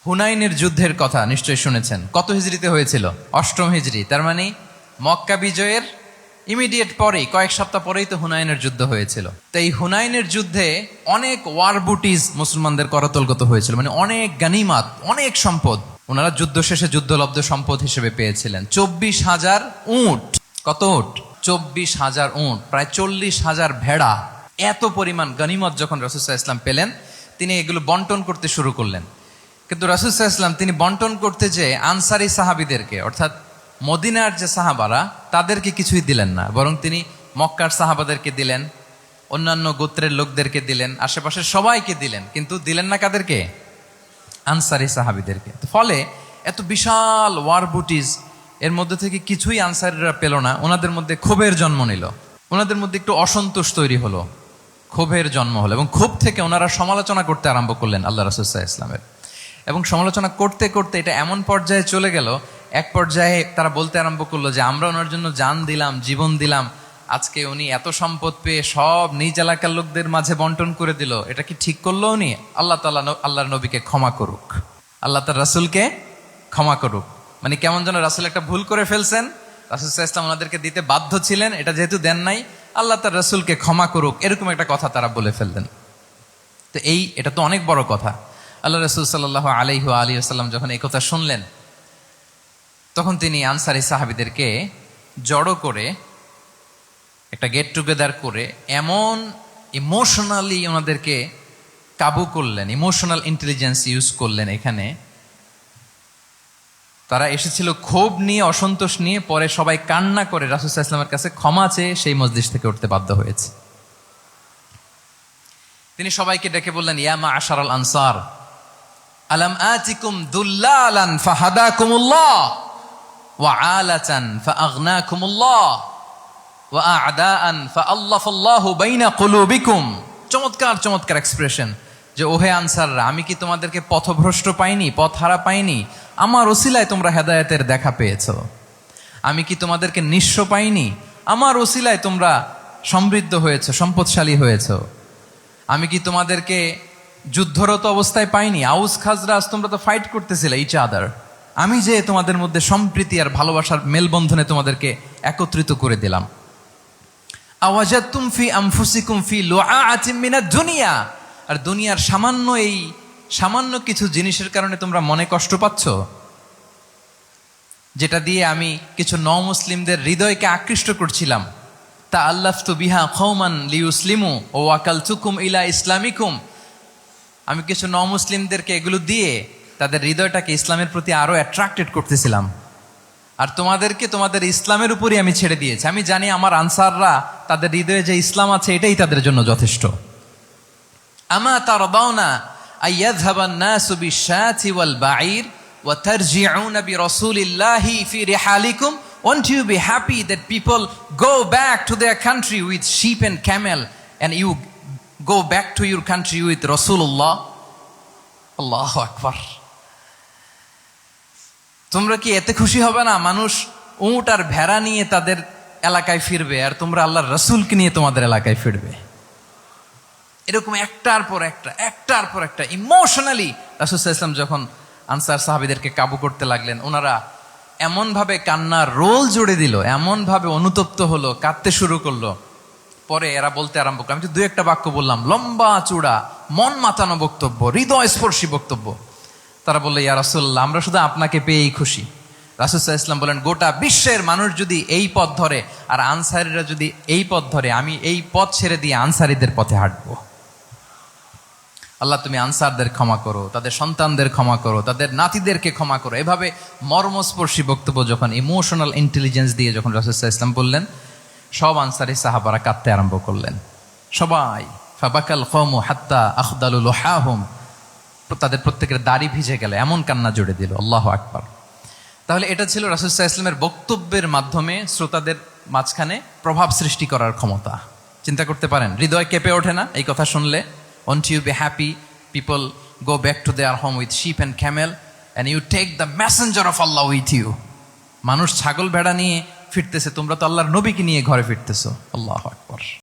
হুনাইনের যুদ্ধের কথা নিশ্চয়ই শুনেছেন। কত হিজরিতে হয়েছিল? অষ্টম হিজরি। তার মানে মক্কা বিজয়ের ইমিডিয়েট পরেই, কয়েক সপ্তাহ পরেই তো হুনাইনের যুদ্ধ হয়েছিল। তো এই হুনাইনের যুদ্ধে অনেক ওয়ার বুটিজ মুসলমানদের করতলগত হয়েছিল, মানে অনেক গানিমাত, অনেক সম্পদ ওনারা যুদ্ধ শেষে যুদ্ধলব্ধ সম্পদ হিসেবে পেয়েছিলেন। 24,000 উট। কত উট? 24,000 উট, প্রায় 40,000 ভেড়া। এত পরিমাণ গানিমত যখন রাসূল সাল্লাল্লাহু আলাইহি ওয়াসাল্লাম পেলেন, তিনি এগুলো বন্টন করতে শুরু করলেন। কিন্তু রাসূল সাল্লাল্লাহু আলাইহি ওয়াসাল্লাম তিনি বন্টন করতে যেয়ে আনসারী সাহাবীদেরকে, অর্থাৎ মদিনার যে সাহাবারা, তাদেরকে কিছুই দিলেন না, বরং তিনি মক্কার সাহাবাদেরকে দিলেন, অন্যান্য গোত্রের লোকদেরকে দিলেন, আশেপাশের সবাইকে দিলেন, কিন্তু দিলেন না কাদেরকে? আনসারী সাহাবীদেরকে। ফলে এত বিশাল ওয়ার বুটিজ, এর মধ্যে থেকে কিছুই আনসারীরা পেল না। ওনাদের মধ্যে ক্ষোভের জন্ম নিল, ওনাদের মধ্যে একটু অসন্তোষ তৈরি হলো, ক্ষোভের জন্ম হলো, এবং ক্ষোভ থেকে ওনারা সমালোচনা করতে আরম্ভ করলেন আল্লাহ রাসূল সাল্লাল্লাহু আলাইহি ওয়াসাল্লামের। এবং সমালোচনা করতে করতে এটা এমন পর্যায়ে চলে গেল, এক পর্যায়ে তারা বলতে আরম্ভ করলো যে আমরা ওনার জন্য জান দিলাম, জীবন দিলাম, আজকে উনি এত সম্পদ পেয়ে সব নিজ এলাকার লোকদের মাঝে বন্টন করে দিল, এটা কি ঠিক করলো উনি? আল্লাহ তাআলা আল্লাহর নবীকে ক্ষমা করুক, আল্লাহ তার রাসূলকে ক্ষমা করুক। মানে কেমন যেন রাসূল একটা ভুল করে ফেলছেন, রাসূল সাল্লাল্লাহু আলাইহি ওয়াসাল্লাম ওনাদেরকে দিতে বাধ্য ছিলেন, এটা যেহেতু দেন নাই, আল্লাহ তার রাসূলকে ক্ষমা করুক, এরকম একটা কথা তারা বলে ফেললেন। তো এটা তো অনেক বড় কথা। আল্লাহ রাসূল সাল্লাল্লাহু আলাইহি ওয়া আলিহি ওয়াসাল্লাম যখন এই কথা শুনলেন, তখন তিনি আনসারী সাহাবীদেরকে জড়ো করে একটা গেট টুগেদার করে এমন ইমোশনালি ওনাদেরকে কাবু করলেন, ইমোশনাল ইন্টেলিজেন্স ইউজ করলেন। এখানে তারা এসেছিল ক্ষোভ নিয়ে, অসন্তোষ নিয়ে, পরে সবাই কান্না করে রাসূল সাল্লাল্লাহু আলাইহি ওয়াসাল্লামের কাছে ক্ষমা চেয়ে সেই মজলিস থেকে উঠতে বাধ্য হয়েছে। তিনি সবাইকে ডেকে বললেন, ইয়া মা'আশারাল আনসার, আলাম আতিকুম দুল্লালান ফাহাদাকুমুল্লাহ ওয়া আলাতান ফাআগনাকুমুল্লাহ ওয়া আ'দাআন ফাআল্লাফাল্লাহু বাইনা কুলুবিকুম। চমৎকার চমৎকার এক্সপ্রেশন, যে ওহে আনসাররা, আমি কি তোমাদেরকে পথভ্রষ্ট পাইনি, পথহারা পাইনি? আমার ওসিলায় তোমরা হেদায়েতের দেখা পেয়েছো। আমি কি তোমাদেরকে নিঃস্ব পাইনি? আমার ওসিলায় তোমরা সমৃদ্ধ হয়েছো, সম্পদশালী হয়েছো। আমি কি তোমাদেরকে যুদ্ধরত অবস্থায় পাইনি? আউস খাজরাজ তোমরা তো ফাইট করতেছিলে ইচ আদার, আমি যে তোমাদের মধ্যে সম্প্রীতি আর ভালোবাসার মেলবন্ধনে তোমাদেরকে একত্রিত করে দিলাম। আওয়াজাতুম ফি আনফুসিকুম ফি লুআআতিম মিনাদ দুনিয়া, আর দুনিয়ার সামান্য কিছু জিনিসের কারণে তোমরা মনে কষ্ট পাচ্ছ, যেটা দিয়ে আমি কিছু মুসলিমদের হৃদয়কে আকৃষ্ট করছিলাম। তা আল্লাফতু বিহা কওমান লিউসলিমু ওয়া ওয়াকালতুকুম ইলা ইসলামিকুম, আমি কিছু মুসলিমদেরকে এগুলো দিয়ে তাদের হৃদয়টাকে ইসলামের প্রতি আরো অ্যাট্রাক্টেড করতেছিলাম, আর তোমাদেরকে তোমাদের ইসলামের উপরই আমি ছেড়ে দিয়েছি। আমি জানি আমার আনসাররা, তাদের হৃদয়ে যে ইসলাম আছে এটাই তাদের জন্য যথেষ্ট। আমা তারদাউনা আইয়াযহাবান নাসু বিশ-শাতি ওয়াল বাঈর ওয়া তারজিউনা বিরাসূলিল্লাহি ফি রিহালিকুম। Won't you be happy that people go back to their country with sheep and camel, and you go back to your country with Rasulullah? Allahu Akbar। তোমরা কি এতে খুশি হবে না? মানুষ উট আর ভেড়া নিয়ে তাদের এলাকায় ফিরবে, আর তোমরা আল্লাহর রাসূলকে নিয়ে তোমাদের এলাকায় ফিরবে। এরকম একটার পর একটা ইমোশনালি রাসূল সাল্লাল্লাহু আলাইহি ওয়াসাল্লাম যখন আনসার সাহাবীদেরকে কাবু করতে লাগলেন, ওনারা এমনভাবে কান্নার রোল জুড়ে দিল, এমনভাবে অনুতপ্ত হলো, কাঁদতে শুরু করলো। পরে এরা বলতে আরম্ভ করলো, আমি তো 2-1 বাক্য বললাম, লম্বা চূড়া মন মাতানো বক্তব্য, হৃদয় স্পর্শী বক্তব্য। তারা বললো, ইয়া রাসূলুল্লাহ, আমরা শুধু আপনাকে পেয়েই খুশি। রাসূল সাল্লাল্লাহু আলাইহি ওয়াসাল্লাম বলেন, গোটা বিশ্বের মানুষ যদি এই পথ ধরে আর আনসারীরা যদি এই পথ ধরে, আমি এই পথ ছেড়ে দিয়ে আনসারীদের পথে হাঁটবো। আল্লাহ তুমি আনসারদের ক্ষমা করো, তাদের সন্তানদের ক্ষমা করো, তাদের নাতিদেরকে ক্ষমা করো। এভাবে মর্মস্পর্শী বক্তব্য যখন ইমোশনাল ইন্টেলিজেন্স দিয়ে যখন রাসূল সাল্লাল্লাহু আলাইহি ওয়াসাল্লাম বললেন, সব আনসারী সাহাবারা কাঁদতে আরম্ভ করলেন। সবাই ফাবাকাল কওমু হাত্তা আখদালু লুহাহুম, তাদের প্রত্যেকের দাড়ি ভিজে গেল, এমন কান্না জুড়ে দিল। আল্লাহু আকবার। তাহলে এটা ছিল রাসূল সাল্লাল্লাহু আলাইহি ওয়াসাল্লামের বক্তব্যের মাধ্যমে শ্রোতাদের মাঝখানে প্রভাব সৃষ্টি করার ক্ষমতা। চিন্তা করতে পারেন, হৃদয় কেঁপে ওঠে না এই কথা শুনলে? Won't you be happy people go back to their home with sheep and camel, and you take the messenger of Allah with you? মানুষ ছাগল ভেড়া নিয়ে ফিরতেছে, তোমরা তো আল্লাহর নবীকে নিয়ে ঘরে ফিরতেছো। আল্লাহু আকবার।